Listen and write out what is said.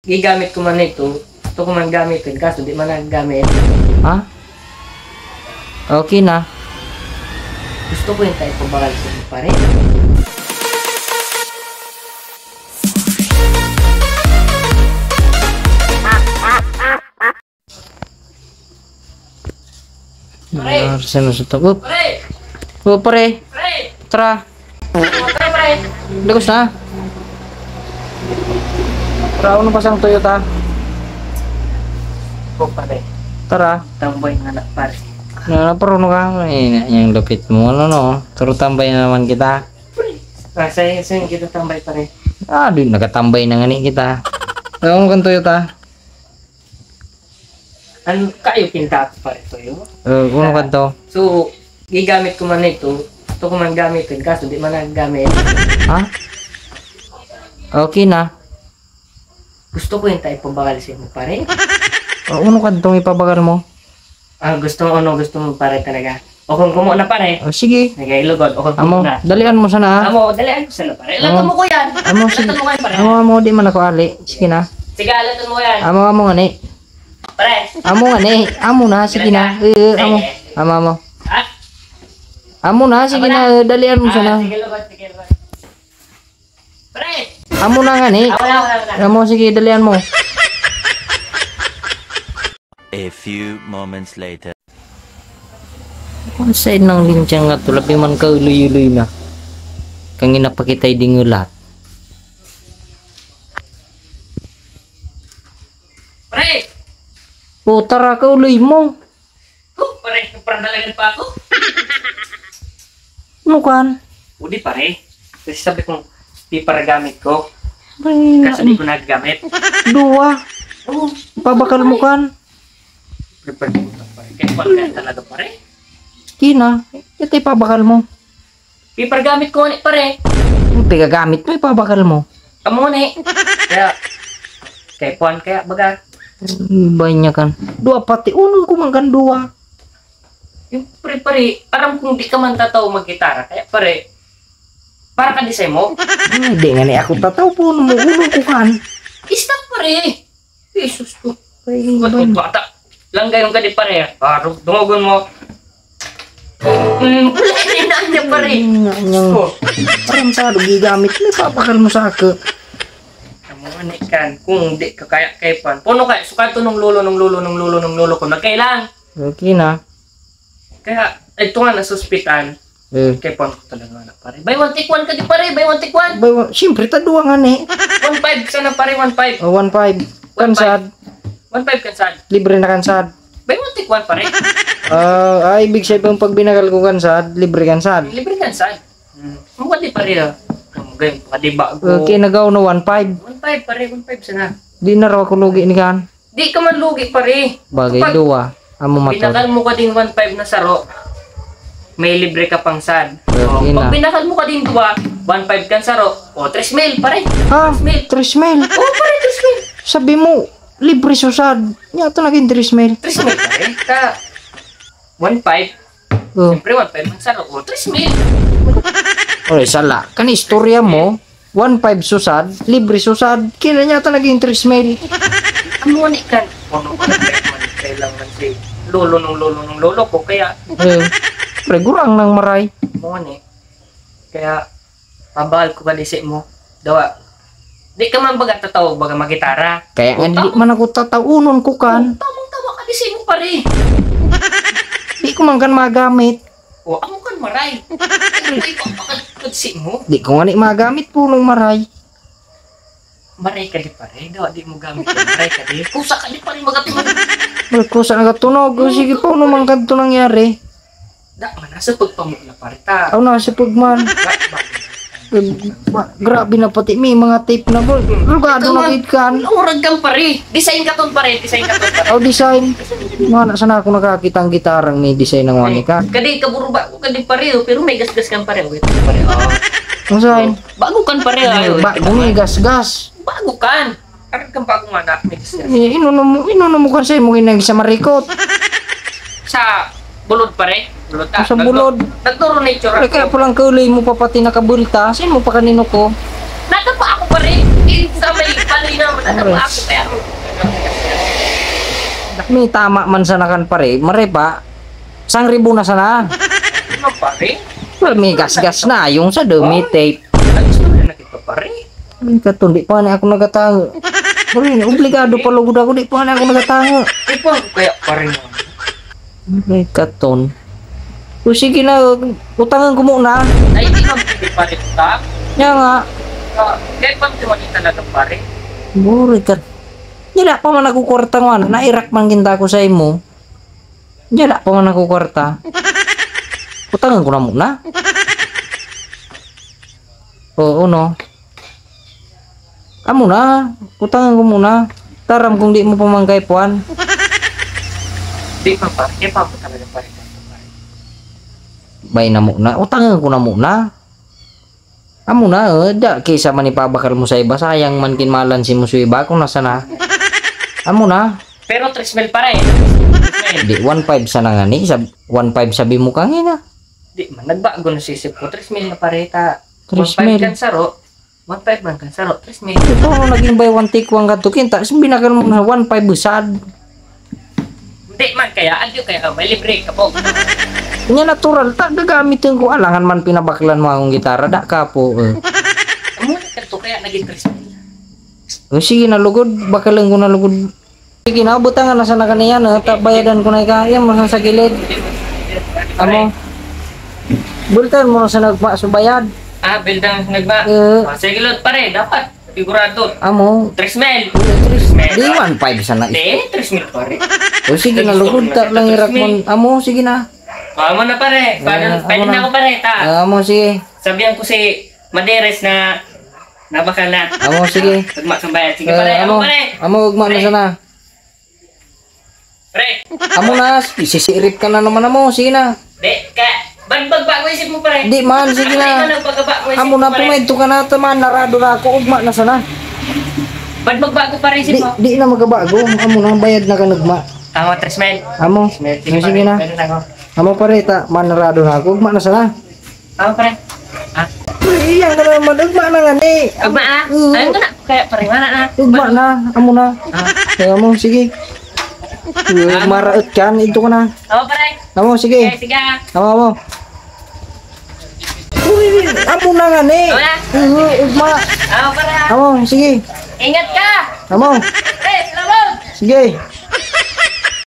Gigamit ko man ito. Ito ko man gamitin kaso di man nagagamit. Ha? Okay na. Gusto ko yung tayo pabagal sa iyo pare. Pare! Saan sa ito? Pare! Oh, pare! Pare! Tara! Pare! Lagos na! Tara, ano pa sang Toyota? O pare, Tara! tambay nga na pare. Naparuno ka? Yung lupit mo, ano no? Turo tambay na naman kita. Sa'yo kita tambay pare. Ah, di nagatambay na nga ni kita. Ano kang Toyota? Ano kayo pinta pare to yun? Ano ka to? So, gigamit ko man ito. Ito ko man gamitin kaso di man nagagamit. Ha? Okay na. Gusto ko yung tayo pabagal sa iyo pare. Ano ka itong ipabagal mo? Gusto mo pare talaga. O kung kumo na pare. Sige. Nagay-ilugod. O kung Amo, kumo na. dalian mo sana ha? Amo, dalian ko sila pare. Ilatan mo ko yan. Amo, sige. Ilatan mo ko yan pare. Amo, di man ako ali. Sige na. Sige, ilatan mo yan. Amo nga ni. Pare. Amo nga ni. Amo na, sige na. Amo. Ha? Amo na, sige na. Dalian mo sana. Sige, lugod. Pare. Amo na nga ni. Wala. Amo, sige, dalian mo. A few moments later. Kung saan nang linsyang nga to, labi man ka uloy-uloy na. Kang inapakitay di ngulat. Pare. O, tara ka uloy mo. Pare, parang dalagan pa ako. Ano kan? Udi pare. Kasi sabi kong di para gamit ko. Ay, Kasi di ko nagagamit. dua. Oo. Pabakal mo kan? Prepare ko lang pare. Kaya pala talaga pare. Kina, ito ipabakal mo. Paper gamit ko ni pare. Yung pigagamit mo, ipabakal mo. Kamu ni. Kaya puan kaya baga. Ibay niya kan. Dua pati, unong kumangkan dua. Yung pare, aram kung di ka man tataw mag-gitara. Kaya pare, para ka disay mo. Ay, di nga ni ako tataw po, mo unong ko kan. Stop pare. Jesus ko. Ay, Ba't ibay. kung bata? Langgay ka di pare. Dungogon mo. Pulay na niya pare. Ngang, parang sa gigamit mo, ipabakal mo sa ako. Kamu kan kung di ka kaya kay pan. Puno kay sukato nung lolo ko nagkailang. Okay na. Kaya ito nga nasuspitan. Kay pan ko talaga na pare. Buy one take one ka di pare, buy one take one. Siyempre, taduwa nga ni. 1.5 sana pare, 1.5. 1.5. Kansad. 1.5 kansad. Libre na kansad. Buy one take one pare. Ibig sabihin pag binagal ko kansad, libre kansad. Libre kansad. Mukha di pare ah. Ngayon, di bago. Okay, nagaw na 1.5. 1.5 pare, 1.5 sana. Di na raw ako lugi ni kan. Di ka man lugi pare. Bagay Kapag duwa. Amo matod. Binakal mo ka din 1.5 na saro, may libre ka pang sad. Okay na. Pag binakal mo ka din 2, 1.5 kang saro, o 3 mil pare. Ha? 3 mil. 3 mil. Oo pare, 3 mil. Sabi mo, libre susad. Yato naging 3 mil. 3 mil pare. Ka 1.5. Oh. Siyempre 1.5 ng saro, o 3 mil. Oy, sala. Kan istorya mo, 1.5 susad, libre susad. Kina yata naging 3 mil. Amo ni kan. Ano ba man kailang man si lolo nung lolo ko kaya Regurang nang maray. mo ni. Kaya pabahal ko kadisi mo. Dawa. Di ka man baga tatawag baga magitara. Kaya nga di man ako tataunon ko kan. Tamang-tama ka disi mo pare. Di ko man kan magamit. O amo kan maray. Ay ko kadisi mo. Di ko nga ni magamit po nung maray. Maray ka di pare. Dawa di mo gamit yung maray ka di. Kusa ka di pare magatunog. Magkusa nagatunog. Sige po naman kanto nangyari. Da man nasa pagpamula pare ta. Aw na si Pugman. Grabe na pati may mga tape na po. Lugado na kit kan. Urag kang pare. Design ka ton pare. Design ka ton pare. Aw design. Mana sana ako nakakita ang gitarang ni design ng wani ka. Kadi kaburo ba? Kadi pare pero may gasgas kan pare. Wait pare. Ang sign. Bago kan pare. Bago may gas-gas. Bago kan. Karag kang bagong anak. May gasgas. Inuno mo kan sa'yo mo ginag sa marikot. Sa bulod pare. Bulod ta. Sa bulod. Nagturo nature Ay, kaya ako. palang kaulay mo pa pati nakabulta. Saan mo pa kanino ko? Nata pa ako pare. Sa may paloy naman ano ako kaya ako. May tama man sana kan pare. Mare pa. 1,000 na sana. Ano pare? Well, may gas-gas na yung sa dumi tape. Gusto na kita pare. Ay, katundi pa na ako nagatango. Pare, obligado pa lugod ako. Di pa na ako nagatango. Ipon kaya pare mo. Ay, katon. O sige na, utangan ko muna. Ay, hindi ka hindi pare ta. Yan nga. Kaya pa mo talaga pare. Buri ka. Dila pa man ako kwarta nga. Nairak man ginta ko sa imo. Dila pa man ako kwarta. Utangan ko na muna. Oo, no. Amo na. Utangan ko muna. Taram kung di mo pamangkay puan. Di pa pare. Kaya pa mo talaga pare. Bay na muna. Utangan ko na muna. Amo na, da kaysa man ipabakal mo sa iba, sayang man kinmalan si mo sa iba kung nasa na. Amo na. Pero 3,000 pare. Di 1.5 sana nga ni, 1.5 sabi mo kangina. Di man nagbago na sisip ko 3,000 na pare ta. 3,000. 1,500 kan saro. 1,500 man kan saro. 3,000. Ito naging by 1 take 1 katukin, tapos binagal mo na 1.5 busad. Hindi man kaya adyo kaya may libre ka po. Nya natural, tak gagamitin ko, alangan man pinabaklan mo akong gitara, da ka po. Amo na kanto kaya naging 3,000. Sige na lugod, bakalan ko na lugod. Sige na, butangan na sana kaniyan, bayadan ko na kaya mo sa gilid. Amo. Bultan mo na sa nagpasubayad. Ah, bildang nagba. Sige lot pare, dapat sigurado. Amo. 3,000. Di 1.5 sana. Hindi, 3,000 pare. O sige na lugod, tak lang irak mo. Amo, sige na. Amo na pare. Pwede na ako pare ta. Amo, sige. Sabihan ko si Maderes na nabakal na. Amo, sige. Tagma sa bayad. Sige pare, amo pare. Amo, ugma na sana. Pare. Amo na, isisirip ka na naman amo, sige na. Di, bagbagba ko isip mo pare. Di man, sige Di na. man nagpagaba ko isip Amo mo na, pare. pumayto ka na, taman, narado na ako, ugma na sana. Bagbagba ko pare isip mo. Di na magabago, amo na, bayad na ka nagma. Tama, 3,000. Amo, sige na. Pwede na ako. Amo pareta, manarado na ako, ugma na sana. Tama pare. Ah, Iyan ka naman, ugma na nga ni. agma na. Ayun ko na. Kaya pare, mana na. Ugma na, amo na. Ah, Kaya mo, sige. Maraot ka, ito ka na. tama pare. Amo, sige. Okay, sige ah. Amo. Uy, amo na nga ni. Tama na. Ugma. Tama pare. Amo, sige. Ingat ka. Amo, Pare, salamat. sige.